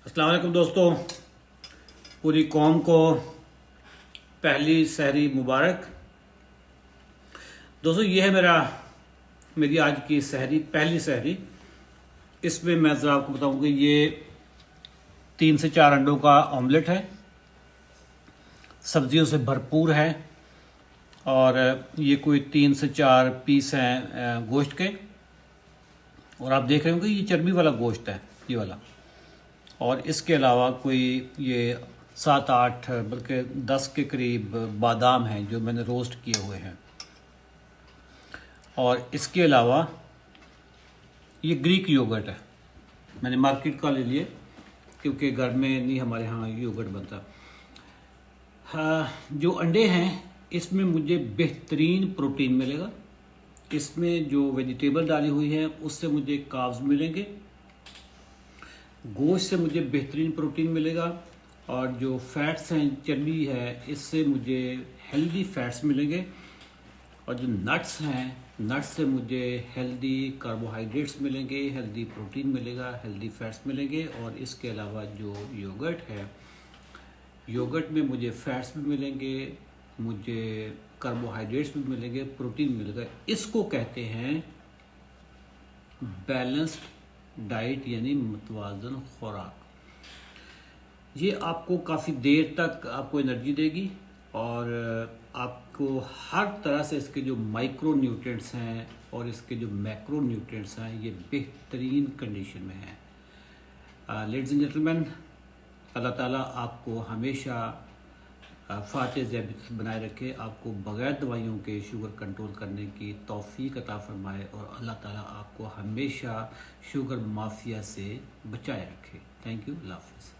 अस्सलाम वालेकुम दोस्तों, पूरी कौम को पहली सहरी मुबारक। दोस्तों ये है मेरी आज की सहरी, पहली सहरी। इसमें मैं ज़रा आपको बताऊं कि ये 3 से 4 अंडों का ऑमलेट है, सब्जियों से भरपूर है और ये कोई 3 से 4 पीस हैं गोश्त के। और आप देख रहे होंगे ये चर्बी वाला गोश्त है, ये वाला। और इसके अलावा कोई ये 7-8 बल्कि 10 के करीब बादाम हैं जो मैंने रोस्ट किए हुए हैं। और इसके अलावा ये ग्रीक योगर्ट है, मैंने मार्केट का ले लिए क्योंकि घर में नहीं हमारे यहाँ योगर्ट बनता। हाँ, जो अंडे हैं इसमें मुझे बेहतरीन प्रोटीन मिलेगा। इसमें जो वेजिटेबल डाली हुई है उससे मुझे कार्ब्स मिलेंगे, गोश्त से मुझे बेहतरीन प्रोटीन मिलेगा, और जो फैट्स हैं, चर्बी है, इससे मुझे हेल्दी फैट्स मिलेंगे। और जो नट्स हैं, नट्स से मुझे हेल्दी कार्बोहाइड्रेट्स मिलेंगे, हेल्दी प्रोटीन मिलेगा, हेल्दी फैट्स मिलेंगे। और इसके अलावा जो योगर्ट है, योगर्ट में मुझे फैट्स भी मिलेंगे, मुझे कार्बोहाइड्रेट्स भी मिलेंगे, प्रोटीन मिलेगा। इसको कहते हैं बैलेंस्ड डाइट यानी मुतवाज़न खुराक। ये आपको काफ़ी देर तक आपको एनर्जी देगी और आपको हर तरह से इसके जो माइक्रो न्यूट्रिएंट्स हैं और इसके जो मैक्रो न्यूट्रिएंट्स हैं ये बेहतरीन कंडीशन में हैं। लेडीज़ एंड जेंटलमैन, अल्लाह ताला आपको हमेशा फाते ज़ैबित बनाए रखे, आपको बग़ैर दवाइयों के शुगर कंट्रोल करने की तौफ़ीक अता फ़रमाए, और अल्लाह ताला आपको हमेशा शुगर माफिया से बचाए रखे। थैंक यू, अल्लाह हाफ़िज़।